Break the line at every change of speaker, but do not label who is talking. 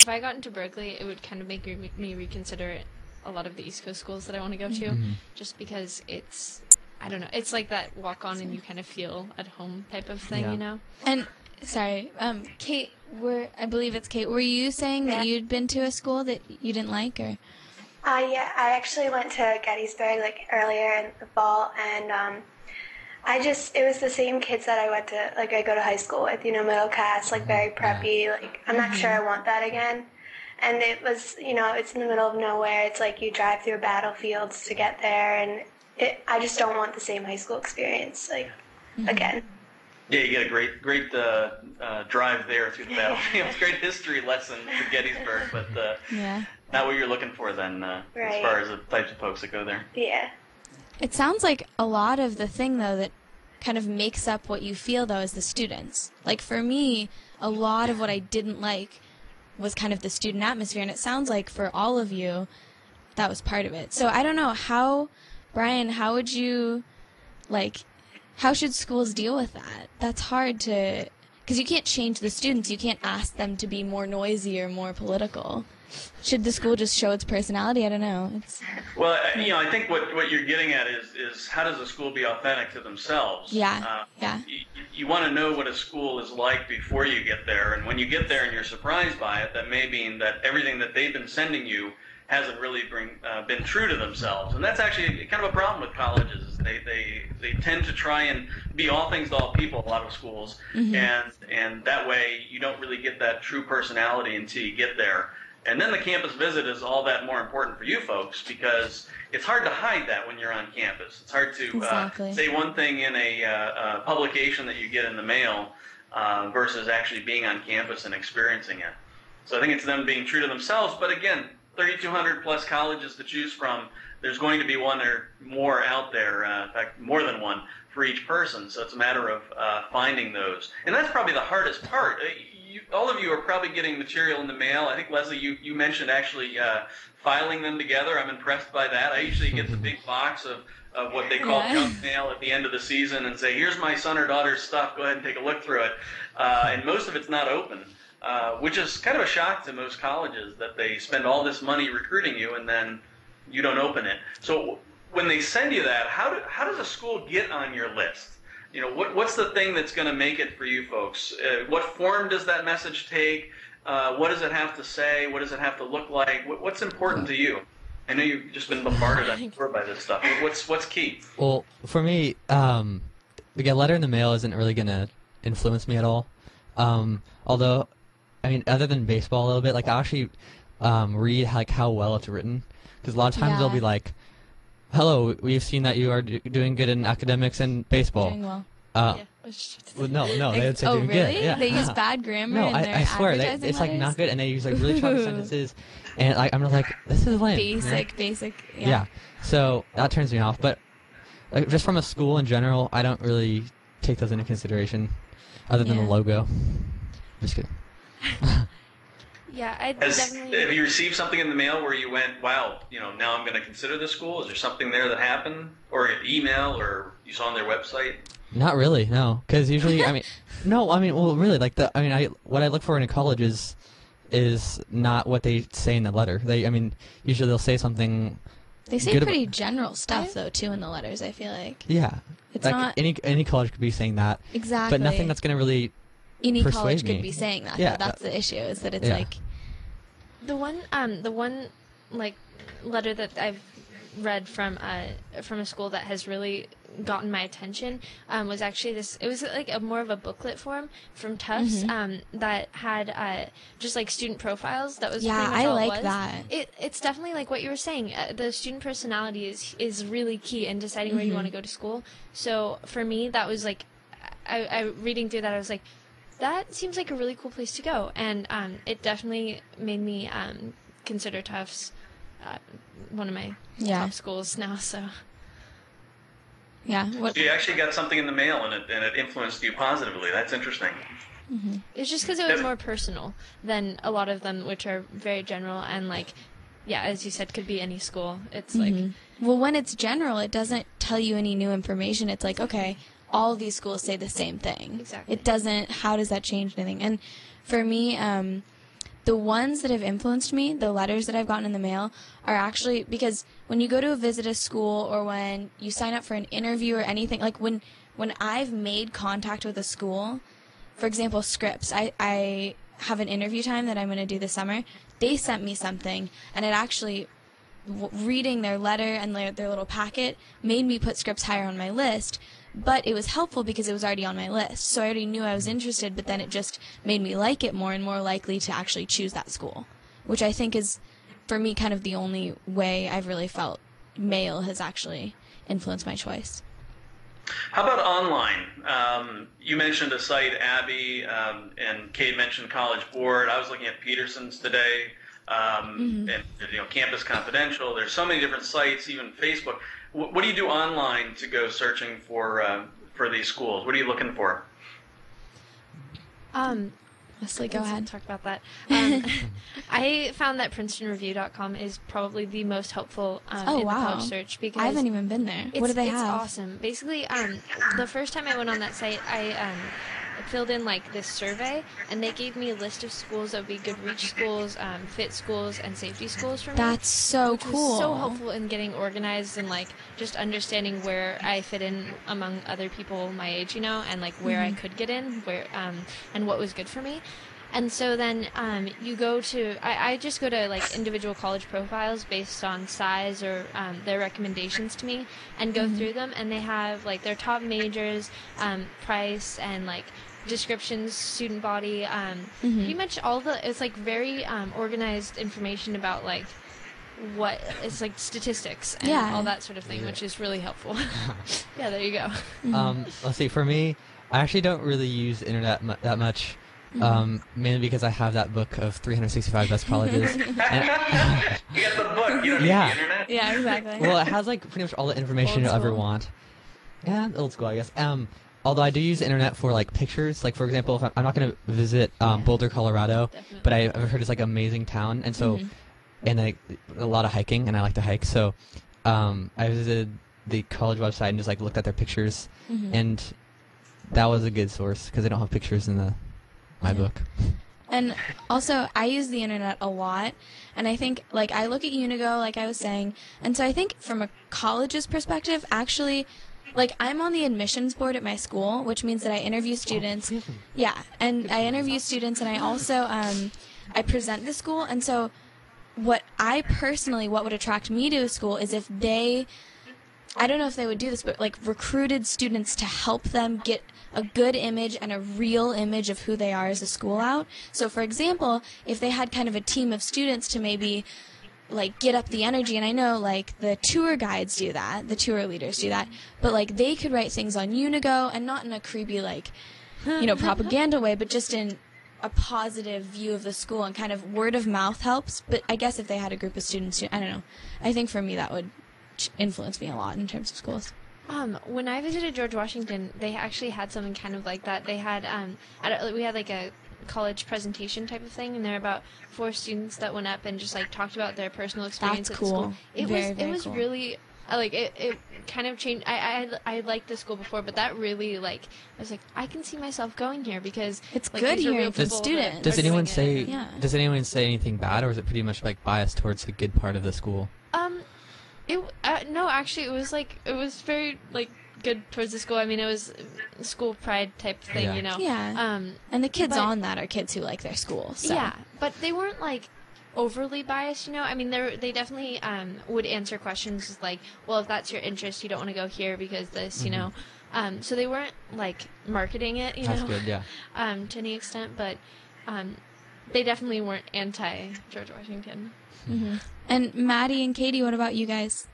if I got into Berkeley, it would kind of make me reconsider a lot of the East Coast schools that I want to go to, just because I don't know, it's like that walk on and you kind of feel at home type of thing, you know?
And, sorry, Kate, I believe it's Kate, were you saying that you'd been to a school that you didn't like, or?
Yeah, I actually went to Gettysburg, earlier in the fall, and, it was the same kids that I went to, I go to high school with, middle class, very preppy, I'm not sure I want that again. And it was, it's in the middle of nowhere. It's you drive through battlefields to get there, and I just don't want the same high school experience, again.
Yeah, you get a great drive there through the battlefield. Great history lesson to Gettysburg, but not what you're looking for then, as far as the types of folks that go there.
Yeah.
It sounds like a lot of the thing, though, that kind of makes up what you feel, though, is the students. For me, a lot of what I didn't like was kind of the student atmosphere, and it sounds like for all of you, that was part of it. So I don't know, Brian, how would you, how should schools deal with that? That's hard to, because you can't change the students. You can't ask them to be more noisy or more political. Should the school just show its personality? I don't know.
Well, I think what you're getting at is how does a school be authentic to themselves?
Yeah,
You want to know what a school is like before you get there, and when you get there and you're surprised by it, that may mean that everything that they've been sending you hasn't really been true to themselves. And that's actually kind of a problem with colleges. They tend to try and be all things to all people, a lot of schools, and that way you don't really get that true personality until you get there. And then the campus visit is all that more important for you folks, because it's hard to hide that when you're on campus. It's hard to say one thing in a publication that you get in the mail versus actually being on campus and experiencing it. So I think it's them being true to themselves. But again, 3,200 plus colleges to choose from. There's going to be one or more out there, in fact, more than one for each person. So it's a matter of finding those. And that's probably the hardest part. All of you are probably getting material in the mail. I think, Leslie, you mentioned actually filing them together. I'm impressed by that. I usually get the big box of what they call junk mail at the end of the season and say, here's my son or daughter's stuff. Go ahead and take a look through it. And most of it's not open, which is kind of a shock to most colleges, that they spend all this money recruiting you and then you don't open it. So when they send you that, how does a school get on your list? What's the thing that's going to make it for you folks? What form does that message take? What does it have to say? What does it have to look like? What's important to you? I know you've just been bombarded by this stuff. What's key?
Well, for me, the letter in the mail isn't really going to influence me at all. Although, I mean, other than baseball a little bit, I actually read how well it's written. Because a lot of times they'll be like, hello, we've seen that you are doing good in academics and baseball.
Doing well.
Well, no, they would say doing
really?
good. Yeah.
They use bad grammar
No,
in their
I swear,
advertising
it's
letters?
not good, and they use really short sentences, and I'm just like, this is lame.
Basic.
Yeah. So that turns me off. But just from a school in general, I don't really take those into consideration, other than the logo. Just kidding.
Yeah, I
Have
definitely.
you received something in the mail where you went, wow, now I'm going to consider this school? Is there something there that happened? Or an email, or you saw on their website?
Not really, no. Because usually, well, really, what I look for in a college is not what they say in the letter. Usually they'll say something.
They say pretty general stuff, though, too, in the letters, I feel like.
Yeah.
It's not.
Any college could be saying that.
Exactly.
But nothing that's going to really.
Any
persuade
college
me.
could be saying that.
Yeah,
That's the issue, is that it's
the one letter that I've read from a school that has really gotten my attention was actually this. It was more of a booklet form from Tufts that had just student profiles. That was pretty much
I
all
like
it was.
that.
It's definitely like what you were saying. The student personality is really key in deciding where you want to go to school. So for me, that was I reading through that, I was like, that seems like a really cool place to go, and it definitely made me consider Tufts one of my top schools now. So
yeah,
So you actually got something in the mail and it influenced you positively. That's interesting.
It's just because it was more personal than a lot of them, which are very general and as you said, could be any school. It's
well, when it's general, it doesn't tell you any new information. It's okay, all of these schools say the same thing.
Exactly.
It doesn't. How does that change anything? And for me, the ones that have influenced me, the letters that I've gotten in the mail, are actually because when you go to visit a school or when you sign up for an interview or anything, like when I've made contact with a school, for example, Scripps, I have an interview time that I'm going to do this summer. They sent me something, and it actually, reading their letter and their little packet made me put Scripps higher on my list. But it was helpful because it was already on my list. So I already knew I was interested, but then it just made me like it more and more likely to actually choose that school, which I think is, for me, kind of the only way I've really felt mail has actually influenced my choice.
How about online? You mentioned a site, Abby, and Kate mentioned College Board. I was looking at Peterson's today, and Campus Confidential. There's so many different sites, even Facebook. What do you do online to go searching for these schools? What are you looking for?
Leslie, go ahead.
Talk about that. I found that PrincetonReview.com is probably the most helpful in the college search because
I haven't even been there. What do they have?
It's awesome. Basically, the first time I went on that site, I filled in like this survey, and they gave me a list of schools that would be good reach schools, fit schools, and safety schools for me.
That's so
which
cool.
was so helpful in getting organized and like just understanding where I fit in among other people my age, and like where I could get in, where and what was good for me. And so then you go to, I just go to like individual college profiles based on size or their recommendations to me and go through them, and they have like their top majors, price, and like descriptions, student body, pretty much all it's like very organized information about like what it's like statistics and all that sort of thing, which is really helpful. Yeah, there you go.
Let's see, for me, I actually don't really use the internet that much. Mainly because I have that book of 365 best colleges.
You got the book, you don't need the internet?
Yeah, exactly.
Well, it has like pretty much all the information you'll ever want. Yeah, old school, I guess. Although I do use the internet for like pictures. Like for example, if I'm not going to visit Boulder, Colorado, but I've heard it's like an amazing town, and so and a lot of hiking, and I like to hike. So I visited the college website and just like looked at their pictures, and that was a good source because they don't have pictures in my book.
And also, I use the internet a lot, and I think, like, I look at Unigo, like I was saying, and so I think from a college's perspective, actually, like, I'm on the admissions board at my school, which means that I interview students. Yeah, and I interview students, and I also, I present the school, and so what would attract me to a school is if they, I don't know if they would do this, but, like, recruited students to help them get a good image and a real image of who they are as a school out. So, for example, if they had kind of a team of students to maybe, like, get up the energy, and I know, like, the tour guides do that, the tour leaders do that, but, like, they could write things on Unigo, and not in a creepy, like, propaganda way, but just in a positive view of the school, and kind of word of mouth helps. But I guess if they had a group of students, I don't know. I think for me that would influence me a lot in terms of schools.
When I visited George Washington, they actually had something kind of like that. They had, we had like a college presentation type of thing, and there were about 4 students that went up and just like talked about their personal experience
That's
at
cool.
school. It was
cool.
really, like, it kind of changed. I liked the school before, but that really, like, I was like, I can see myself going here because
it's
like,
good
these are
hearing
real
from
people
students.
that
Does
are
anyone
doing it.
say Does anyone say anything bad, or is it pretty much like biased towards the good part of the school?
No, actually, it was very like good towards the school. I mean, it was school pride type thing,
Yeah. And the kids on that are kids who like their school. So.
Yeah, but they weren't like overly biased, I mean, they definitely would answer questions like, well, if that's your interest, you don't want to go here because this, so they weren't like marketing it,
That's good, yeah.
To any extent, but they definitely weren't anti George Washington.
And Maddie and Katie, what about you guys?